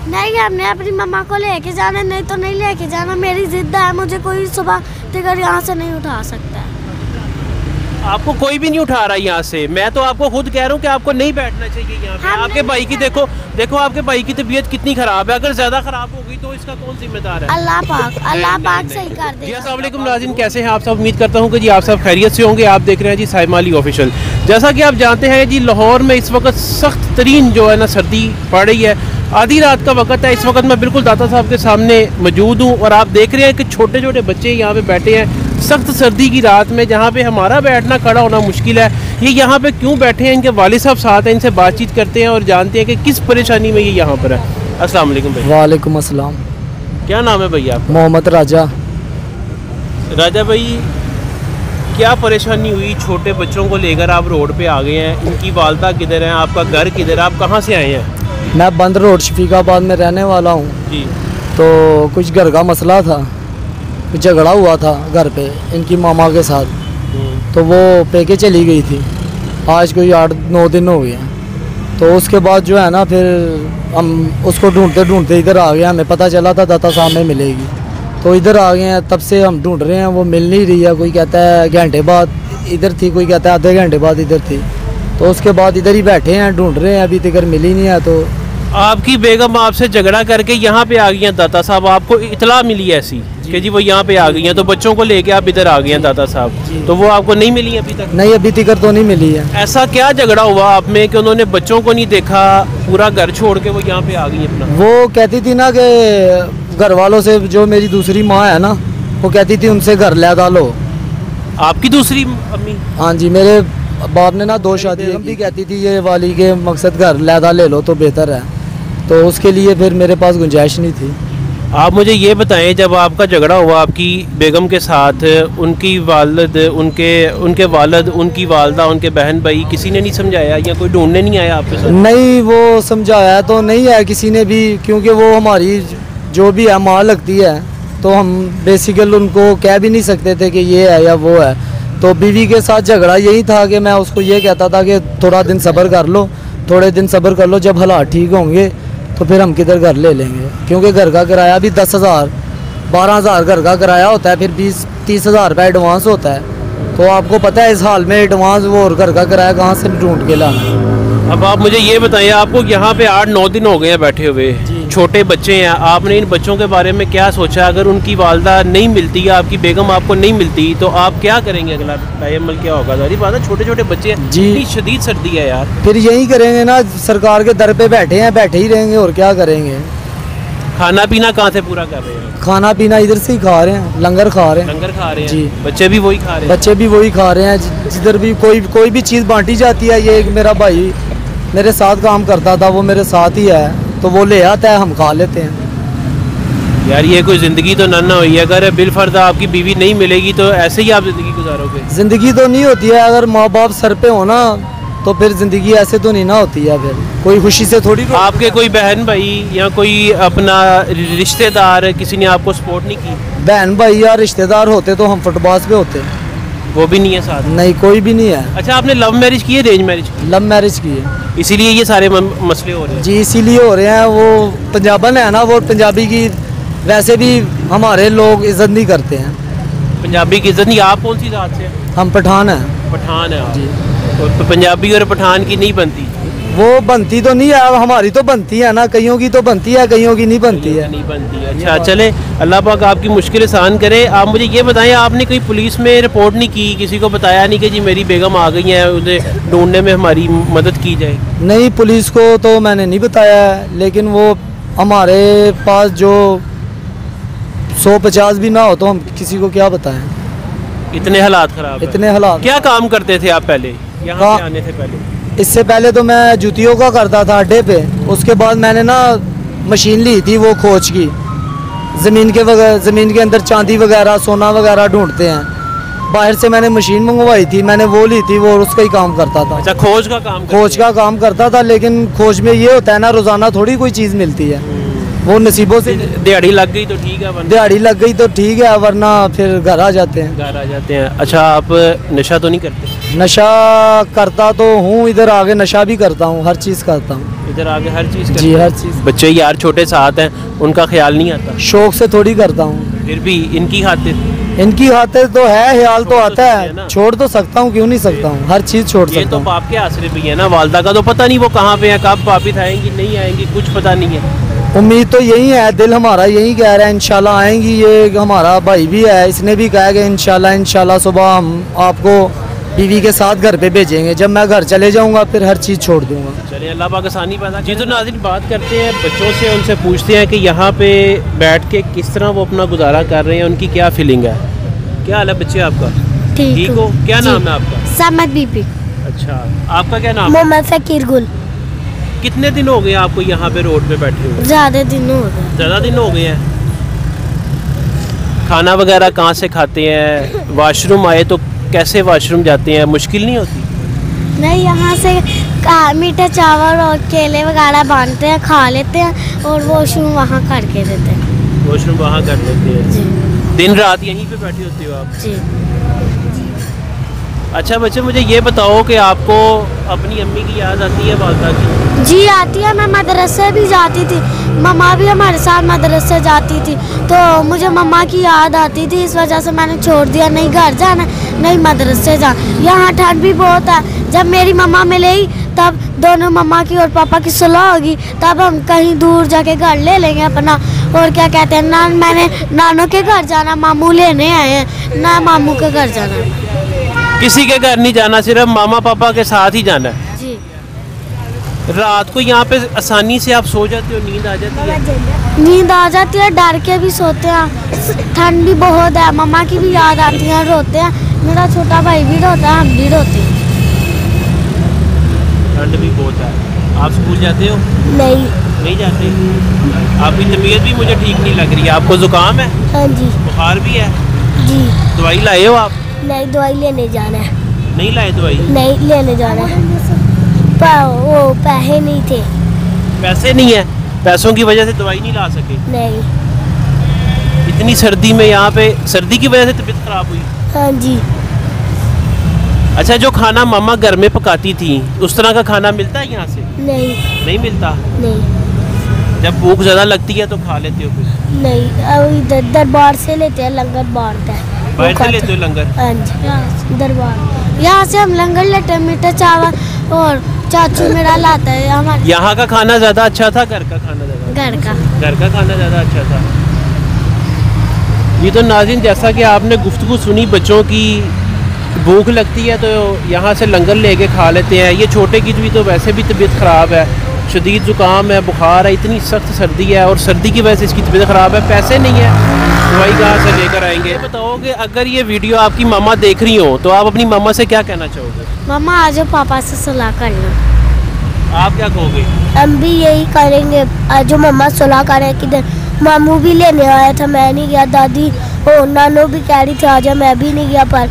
नहीं, हमने अपनी मम्मा को लेके जाना, नहीं तो नहीं लेके जाना। मेरी जिद है, मुझे कोई सुबह टिकट यहाँ से नहीं उठा सकता है। आपको कोई भी नहीं उठा रहा यहाँ से। मैं तो आपको खुद कह रहा हूँ कि आपको नहीं बैठना चाहिए यहाँ पे। आपके भाई की देखो आपके भाई की तबीयत कितनी खराब है। अगर ज्यादा खराब हो गई तो इसका कौन जिम्मेदार है? अल्लाह पाक सही कर दे। जी अस्सलाम वालेकुम नाज़रीन, कैसे हैं आप सब? उम्मीद करता हूँ कि जी आप सब खैरियत से होंगे। आप देख रहे हैं जी साइमा अली ऑफिशियल। जैसा कि आप जानते हैं जी, लाहौर में इस वक्त सख्त तरीन जो है ना सर्दी पड़ रही है। आधी रात का वक्त है। इस वक्त मैं बिल्कुल दाता साहब के सामने मौजूद हूँ और आप देख रहे हैं कि छोटे छोटे बच्चे यहाँ पे बैठे हैं सख्त सर्दी की रात में, जहाँ पे हमारा बैठना खड़ा होना मुश्किल है। ये यहाँ पे क्यों बैठे हैं? इनके वालिद साहब साथ हैं, इनसे बातचीत करते हैं और जानते हैं कि किस परेशानी में ये यहाँ पर है। अस्सलाम वालेकुम भाई। वालेकुम अस्सलाम। क्या नाम है भैया आपका? मोहम्मद राजा। राजा भाई, क्या परेशानी हुई? छोटे बच्चों को लेकर आप रोड पे आ गए हैं, इनकी वालदा किधर है? आपका घर किधर है? आप कहाँ से आए हैं? मैं बंद रोड शफीकाबाद में रहने वाला हूँ जी। तो कुछ घर का मसला था, कुछ झगड़ा हुआ था घर पे इनकी मामा के साथ, तो वो पेके चली गई थी। आज कोई 8-9 दिन हो गए। तो उसके बाद जो है ना, फिर हम उसको ढूंढते ढूंढते इधर आ गए। हमें पता चला था दाता साहब में मिलेगी, तो इधर आ गए हैं। तब से हम ढूंढ रहे हैं, वो मिल नहीं रही है। कोई कहता है घंटे बाद इधर थी, कोई कहता है आधे घंटे बाद इधर थी। तो उसके बाद इधर ही बैठे हैं, ढूंढ रहे हैं, अभी तक मिली नहीं है। तो आपकी बेगम आपसे झगड़ा करके यहाँ पे आ गई हैं दाता साहब, आपको इतला मिली ऐसी कि जी वो यहाँ पे आ गई हैं, तो बच्चों को लेके आप इधर आ गए हैं दाता साहब, तो वो आपको नहीं मिली अभी तक? नहीं, अभी तक तो नहीं मिली है। ऐसा क्या झगड़ा हुआ आप में कि उन्होंने बच्चों को नहीं देखा, पूरा घर छोड़ के वो यहाँ पे आ गई अपना? वो कहती थी ना कि घर वालों से, जो मेरी दूसरी माँ है ना, वो कहती थी उनसे घर ले डालो। आपकी दूसरी अम्मी? हाँ जी, मेरे बाप ने ना 2 शादी भी कहती थी ये वाली के मकसद घर लैदा ले लो तो बेहतर है। तो उसके लिए फिर मेरे पास गुंजाइश नहीं थी। आप मुझे ये बताएं, जब आपका झगड़ा हुआ आपकी बेगम के साथ, उनकी वालिद, उनके वालिद, उनकी वालदा, उनके बहन भाई किसी ने नहीं समझाया या कोई ढूंढने नहीं आया आपके साथ? नहीं, वो समझाया तो नहीं है किसी ने भी, क्योंकि वो हमारी जो भी है माँ लगती है। तो हम बेसिकली उनको कह भी नहीं सकते थे कि ये है या वो है। तो बीवी के साथ झगड़ा यही था कि मैं उसको ये कहता था कि थोड़ा दिन सब्र कर लो, थोड़े दिन सब्र कर लो, जब हालात ठीक होंगे तो फिर हम किधर घर ले लेंगे। क्योंकि घर का किराया भी 10,000 12,000 घर का किराया होता है, फिर 20-30 हज़ार रुपये एडवांस होता है। तो आपको पता है इस हाल में एडवांस वो और घर का किराया कहाँ से ढूंढ के लाना। अब आप मुझे ये बताइए, आपको यहाँ पे 8-9 दिन हो गए हैं बैठे हुए, छोटे बच्चे हैं, आपने इन बच्चों के बारे में क्या सोचा? अगर उनकी वालदा नहीं मिलती या आपकी बेगम आपको नहीं मिलती तो आप क्या करेंगे? अगला अमल क्या होगा? सारी बात है, छोटे छोटे बच्चे हैं जी, इतनी शदीद सर्दी है यार। फिर यही करेंगे ना, सरकार के दर पे बैठे हैं, बैठे ही रहेंगे और क्या करेंगे। खाना पीना कहाँ से पूरा कर रहे हैं? खाना पीना इधर से ही खा रहे हैं, लंगर खा रहे हैं। लंगर खा रहे हैं जी। बच्चे भी वही खा रहे हैं? बच्चे भी वही खा रहे हैं। जिधर भी कोई भी चीज़ बांटी जाती है, ये मेरा भाई मेरे साथ काम करता था, वो मेरे साथ ही है, तो वो ले आता है, हम खा लेते हैं। यार ये कोई ज़िंदगी तो ना हुई। अगर बिलफर्ज आपकी बीवी नहीं मिलेगी तो ऐसे ही आप ज़िंदगी गुजारोगे? ज़िंदगी तो नहीं होती है, अगर माँ बाप सर पे हो ना तो फिर ज़िंदगी ऐसे तो नहीं ना होती है। फिर कोई खुशी से थोड़ी। आपके कोई बहन भाई या कोई अपना रिश्तेदार, किसी ने आपको सपोर्ट नहीं की? बहन भाई या रिश्तेदार होते तो हम फुटपाथ पे होते। वो भी नहीं है साथ? नहीं, कोई भी नहीं है। अच्छा, आपने लव मैरिज की है, अरेंज मैरिज? लव मैरिज की है, इसीलिए ये सारे मसले हो रहे हैं? जी, इसीलिए हो रहे हैं। वो पंजाबन है ना, वो पंजाबी की वैसे भी हमारे लोग इज्जत नहीं करते हैं। पंजाबी की इज्जत नहीं? आप कौन सी जात से हैं? हम पठान हैं। पठान है जी। तो पंजाबी और पठान की नहीं बनती? वो बनती तो नहीं है, हमारी तो बनती है ना, कईयों की तो बनती है, कईयों की नहीं बनती है। नहीं बनती। अच्छा चले, अल्लाह पाक आपकी मुश्किल आसान करे। आप मुझे ये बताएं, आपने कोई पुलिस में रिपोर्ट नहीं की? किसी को बताया नहीं कि जी मेरी बेगम आ गई है, उन्हें ढूंढने में हमारी मदद की जाए? नहीं, पुलिस को तो मैंने नहीं बताया, लेकिन वो हमारे पास जो 150 भी ना हो तो हम किसी को क्या बताएं। इतने हालात खराब, इतने हालात। क्या काम करते थे आप पहले यहाँ पे आने से पहले? इससे पहले तो मैं जूतियों का करता था अड्डे पे। उसके बाद मैंने ना मशीन ली थी वो खोज की, ज़मीन के अंदर चांदी वगैरह, सोना वगैरह ढूंढते हैं। बाहर से मैंने मशीन मंगवाई थी, मैंने वो ली थी, वो उसका ही काम करता था। अच्छा, खोज का काम करता था। लेकिन खोज में ये होता है ना, रोज़ाना थोड़ी कोई चीज़ मिलती है। वो नसीबों से दिहाड़ी लग गई तो ठीक है, वरना दिहाड़ी लग गई तो ठीक है, वरना फिर घर आ जाते हैं। घर आ जाते हैं। अच्छा, आप नशा तो नहीं करते? नशा करता तो हूँ, इधर आगे नशा भी करता हूँ, हर चीज़ करता हूँ। इधर आगे हर चीज़ जी, हर चीज़। बच्चे यार छोटे साथ हैं, उनका ख्याल नहीं आता? शौक से थोड़ी करता हूँ। फिर भी इनकी खातिर इनकी खातिर तो है, ख्याल तो आता है ना। है, छोड़ तो सकता हूँ, क्यों नहीं सकता हूँ, हर चीज़ छोड़ ये सकता तो हूँ। बाप के आसरे भी है ना, वालदा का तो पता नहीं वो कहाँ पे है, कब वापिस आएंगी नहीं आएंगी, कुछ पता नहीं है। उम्मीद तो यही है, दिल हमारा यही कह रहा है इंशाल्लाह आएंगी। ये हमारा भाई भी है, इसने भी कहा कि इंशाल्लाह सुबह हम आपको बीवी के साथ घर पे भेजेंगे। जब मैं घर चले जाऊंगा फिर हर चीज़ छोड़ दूंगा। चलिए, अल्लाह पाक आसानी पैदा। जी, तो नाज़रीन, बात करते हैं बच्चों से, उनसे पूछते हैं कि यहाँ पे बैठ के किस तरह वो अपना गुजारा कर रहे हैं, उनकी क्या फीलिंग है। क्या हाल है बच्चे आपका? ठीक हो? क्या नाम है आपका? समद बीबी। अच्छा, आपका क्या नाम है? मोहम्मद फकीर गुल। कितने दिन हो गए आपको यहाँ पे रोड पे बैठे हुए? ज़्यादा दिन हो गए। ज़्यादा दिन हो गए हैं। खाना वगैरह कहाँ से खाते हैं? वॉशरूम आए तो कैसे वॉशरूम जाते हैं, मुश्किल नहीं होती? नहीं, यहाँ से मीठा चावल और केले वगैरह बांधते हैं, खा लेते हैं और वॉशरूम वहाँ करके देते हैं। वॉशरूम वहाँ कर लेते हैं। जी दिन रात यहीं पे बैठी होती हो आप? जी। अच्छा बच्चे, मुझे ये बताओ कि आपको अपनी अम्मी की याद आती है, वालदा की? जी आती है। मैं मदरसे भी जाती थी, मम्मा भी हमारे साथ मदरसे जाती थी, तो मुझे मम्मा की याद आती थी, इस वजह से मैंने छोड़ दिया। नहीं घर जाना, नहीं मदरसे जाना। यहाँ ठंड भी बहुत है। जब मेरी मम्मा मिलेगी तब दोनों मम्मा की और पापा की सुलह होगी, तब हम कहीं दूर जाके घर ले लेंगे अपना। और क्या कहते हैं ना, मैंने नानों के घर जाना, मामू लेने आए हैं ना, मामू के घर जाना। किसी के घर नहीं जाना, सिर्फ मामा पापा के साथ ही जाना है। जी। रात को यहाँ पे आसानी से आप सो जाते हो, नींद आ जाती है? नींद आ जाती है, डर के भी सोते हैं। ठंड भी बहुत है, मम्मा की भी याद आती है, रोते हैं। मेरा छोटा भाई भी रोता है, हम भी रोते हैं। ठंड भी बहुत है। आप स्कूल जाते हो? नहीं जाते? आपकी तबीयत भी मुझे ठीक नहीं लग रही है। आपको जुकाम है? हाँ जी। बुखार भी है? जी। दवाई लाए हो आप? नहीं, दवाई लेने जाना है। नहीं लाए दवाई? नहीं, लेने जाना है। वो पैसे नहीं थे। पैसे नहीं है? पैसों की वजह से दवाई नहीं ला सके? नहीं। इतनी सर्दी में यहाँ पे, सर्दी की वजह से तबीयत खराब हुई? हाँ जी। अच्छा, जो खाना मामा घर में पकाती थी उस तरह का खाना मिलता है यहाँ से? नहीं मिलता? नहीं। जब भूख ज़्यादा लगती है तो खा लेते हो फिर? नहीं, अब इधर दरबार से लेते हैं, लंगर बांटता है। बाहर से लेते हो लंगर? हाँ जी, दरबार। यहाँ से हम लंगर लेते हैं, मीठा चावल, और चाचू मेरा लाता है हमारे। यहाँ का खाना ज़्यादा अच्छा था, घर का खाना ज़्यादा? घर का खाना ज़्यादा अच्छा था। ये तो नाज़रीन, जैसा कि आपने गुफ्तगू सुनी बच्चों की, भूख लगती है तो यहाँ से लंगर लेके खा लेते हैं। ये छोटे की भी तो वैसे भी तबीयत ख़राब है, शदीद ज़ुकाम है, बुखार है, इतनी सख्त सर्दी है, और सर्दी की वजह से इसकी तबीयत ख़राब है। पैसे नहीं है, दवाई कहाँ से लेकर आएंगे? बताओ कि अगर ये वीडियो आपकी मामा देख रही हो तो आप अपनी मामा से क्या कहना चाहोगे? मामा आ जाओ, पापा से सुलह करना। आप क्या कहोगे? हम भी यही करेंगे, आज मम्मा सुलह करें। किधर मामू भी लेने आया था, मैं नहीं गया। दादी और नानो भी कह रही थी आजा, मैं भी नहीं गया। पर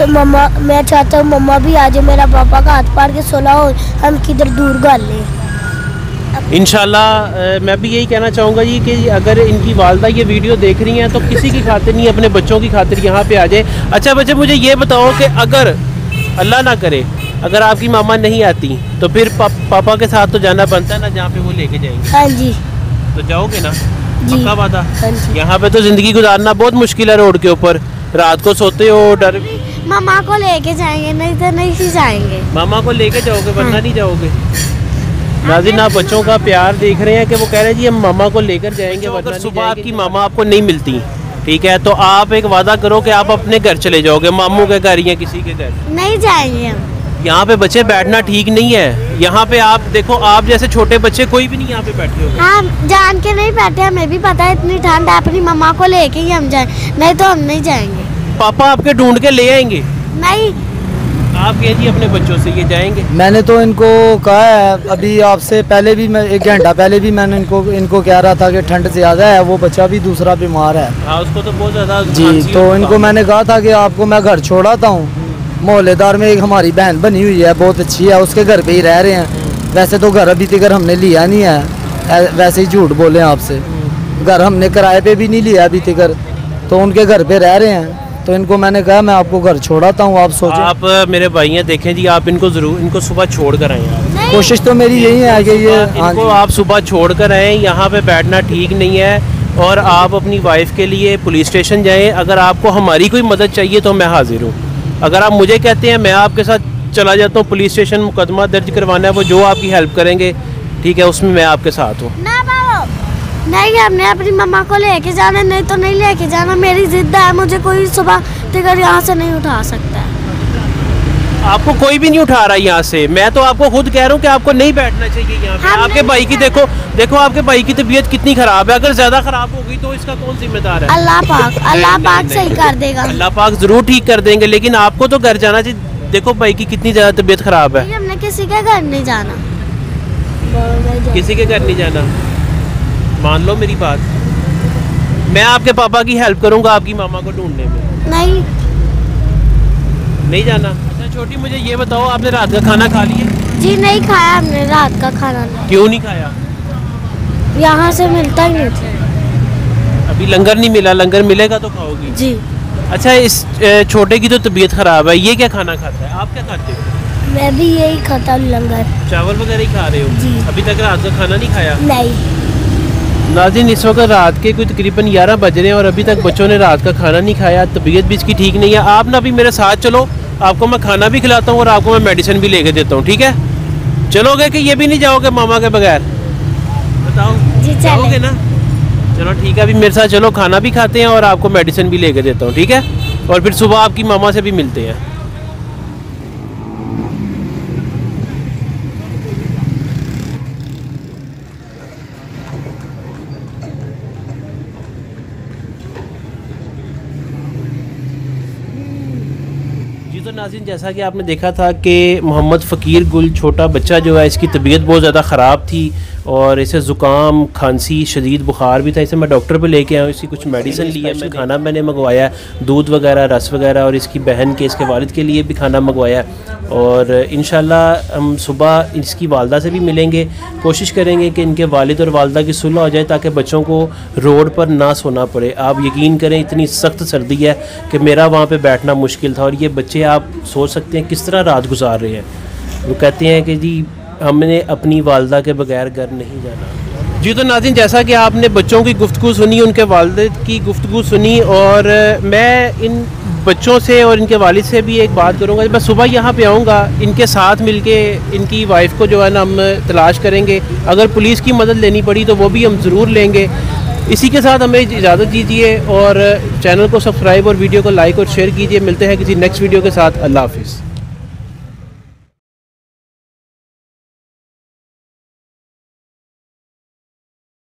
मम्मा, मैं चाहता हूँ मम्मा भी आ जाए, मेरा पापा का हाथ पार के सुलह हो, हम किधर दूर गाल लें। इंशाल्लाह मैं भी यही कहना चाहूँगा जी कि अगर इनकी वालदा ये वीडियो देख रही हैं तो किसी की खातिर नहीं, अपने बच्चों की खातिर यहाँ पे आ जाए। अच्छा बच्चे, मुझे ये बताओ कि अगर अल्लाह ना करे अगर आपकी मामा नहीं आती तो फिर पापा के साथ तो जाना बनता है ना, जहाँ पे वो लेके जाएंगे? हाँ जी। तो जाओगे ना? जी। पक्का वादा? हाँ जी। यहाँ पे तो ज़िंदगी गुजारना बहुत मुश्किल है रोड के ऊपर, रात को सोते हो डर। मामा को लेके जाएंगे, नहीं तो नहीं जाएंगे। मामा को लेके जाओगे, वरना नहीं जाओगे? नाज़रीन, आप बच्चों का प्यार देख रहे हैं कि वो कह रहे हैं जी हम मामा को लेकर जाएंगे, वरना सुबह आपकी मामा आपको नहीं मिलती, ठीक है, तो आप एक वादा करो कि आप अपने घर चले जाओगे, मामू के घर या किसी के घर नहीं जाएंगे हम। यहाँ पे बच्चे बैठना ठीक नहीं है। यहाँ पे आप देखो, आप जैसे छोटे बच्चे कोई भी नहीं यहाँ पे बैठे हो। हाँ, जान के नहीं बैठे, हमें भी पता है इतनी ठंड है, अपनी मम्मा को लेके ही हम जाए, नहीं तो हम नहीं जाएंगे। पापा आपके ढूंढ के ले आएंगे? नहीं। आप कहिए अपने बच्चों से ये जाएंगे? मैंने तो इनको कहा है, अभी आपसे पहले भी, मैं 1 घंटा पहले भी मैंने इनको कह रहा था कि ठंड ज़्यादा है, वो बच्चा भी दूसरा बीमार है। हाँ, उसको तो बहुत ज़्यादा जी। तो इनको मैंने कहा था कि आपको मैं घर छोड़ाता हूँ, मोहल्लेदार में एक हमारी बहन बनी हुई है, बहुत अच्छी है, उसके घर पे ही रह रहे हैं। वैसे तो घर अभी तक हमने लिया नहीं है, वैसे ही झूठ बोले आपसे। घर हमने किराए पे भी नहीं लिया अभी तक, तो उनके घर पे रह रहे हैं। तो इनको मैंने कहा मैं आपको घर छोड़ाता हूँ, आप सोचें। आप मेरे भाई हैं, देखें जी, आप इनको ज़रूर इनको सुबह छोड़ कर आएँ। आप कोशिश तो मेरी यही है कि ये इनको आप सुबह छोड़ कर आएँ। यहाँ पे बैठना ठीक नहीं है। और आप अपनी वाइफ के लिए पुलिस स्टेशन जाएं। अगर आपको हमारी कोई मदद चाहिए तो मैं हाजिर हूँ। अगर आप मुझे कहते हैं मैं आपके साथ चला जाता हूँ पुलिस स्टेशन, मुकदमा दर्ज करवाना है, वो जो आपकी हेल्प करेंगे, ठीक है, उसमें मैं आपके साथ हूँ। नहीं, हमने अपनी मम्मा को लेके जाना, नहीं तो नहीं लेके जाना। मेरी जिद है, मुझे कोई सुबह तक यहाँ से नहीं उठा सकता है। आपको कोई भी नहीं उठा रहा यहाँ से। मैं तो आपको खुद कह रहा हूँ कि आपको नहीं बैठना चाहिए यहाँ पे। आपके भाई की देखो आपके भाई की तबीयत कितनी खराब है। अगर ज्यादा खराब हो गई तो इसका कौन जिम्मेदार है? अल्लाह पाक सही कर देगा। अल्लाह पाक जरूर ठीक कर देंगे, लेकिन आपको तो घर जाना चाहिए। देखो भाई की कितनी ज्यादा तबीयत खराब है। हमने किसी के घर नहीं जाना, किसी के घर नहीं जाना। मान लो मेरी बात, मैं आपके पापा की हेल्प करूंगा आपकी मामा को ढूंढने में। नहीं जाना। अच्छा छोटी, मुझे ये बताओ, आपने रात का खाना खा लिया? जी नहीं खाया हमने रात का खाना। क्यों नहीं खाया? यहाँ से मिलता ही नहीं था। अभी लंगर नहीं मिला, लंगर मिलेगा तो खाओगी? जी। अच्छा, इस छोटे की तो तबीयत खराब है, ये क्या खाना खाता है? आप क्या खाते हो? मैं भी यही खाता हूँ, लंगर चावल वगैरह ही खा रहे हो? जी। अभी तक रात का खाना नहीं खाया? नहीं। नाज़रीन, इस वक्त रात के कोई तकरीबन 11 बज रहे हैं और अभी तक बच्चों ने रात का खाना नहीं खाया। तबीयत भी इसकी ठीक नहीं है। आप ना अभी मेरे साथ चलो, आपको मैं खाना भी खिलाता हूँ और आपको मैं मेडिसिन भी लेके देता हूँ, ठीक है? चलोगे कि ये भी नहीं जाओगे मामा के बगैर? बताओ। जी जाओगे ना? चलो ठीक है, अभी मेरे साथ चलो, खाना भी खाते हैं और आपको मेडिसिन भी लेके देता हूँ, ठीक है? और फिर सुबह आपकी मामा से भी मिलते हैं। तो नाज़रीन, जैसा कि आपने देखा था कि मोहम्मद फ़कीर गुल छोटा बच्चा जो है, इसकी तबीयत बहुत ज़्यादा ख़राब थी और इसे ज़ुकाम, खांसी, शदीद बुखार भी था। इसे मैं डॉक्टर पे लेके आया हूँ, इसकी कुछ मेडिसिन ली है, मैं खाना मैंने मंगवाया है, दूध वगैरह, रस वगैरह, और इसकी बहन के, इसके वालिद के लिए भी खाना मंगवाया है। और इंशाल्लाह हम सुबह इसकी वालदा से भी मिलेंगे, कोशिश करेंगे कि इनके वालिद और वालदा की सुलह हो जाए ताकि बच्चों को रोड पर ना सोना पड़े। आप यकीन करें, इतनी सख्त सर्दी है कि मेरा वहाँ पे बैठना मुश्किल था और ये बच्चे, आप सोच सकते हैं किस तरह रात गुजार रहे हैं। वो कहते हैं कि जी हमने अपनी वालदा के बगैर घर नहीं जाना। जी तो नाज़रीन, जैसा कि आपने बच्चों की गुफ्तगू सुनी, उनके वालिद की गुफ्तगू सुनी, और मैं इन बच्चों से और इनके वालिद से भी एक बात करूंगा। मैं सुबह यहाँ पे आऊँगा, इनके साथ मिलके इनकी वाइफ को जो है ना हम तलाश करेंगे। अगर पुलिस की मदद लेनी पड़ी तो वो भी हम ज़रूर लेंगे। इसी के साथ हमें इजाज़त दीजिए और चैनल को सब्सक्राइब और वीडियो को लाइक और शेयर कीजिए। मिलते हैं किसी नेक्स्ट वीडियो के साथ। अल्लाह हाफिज़।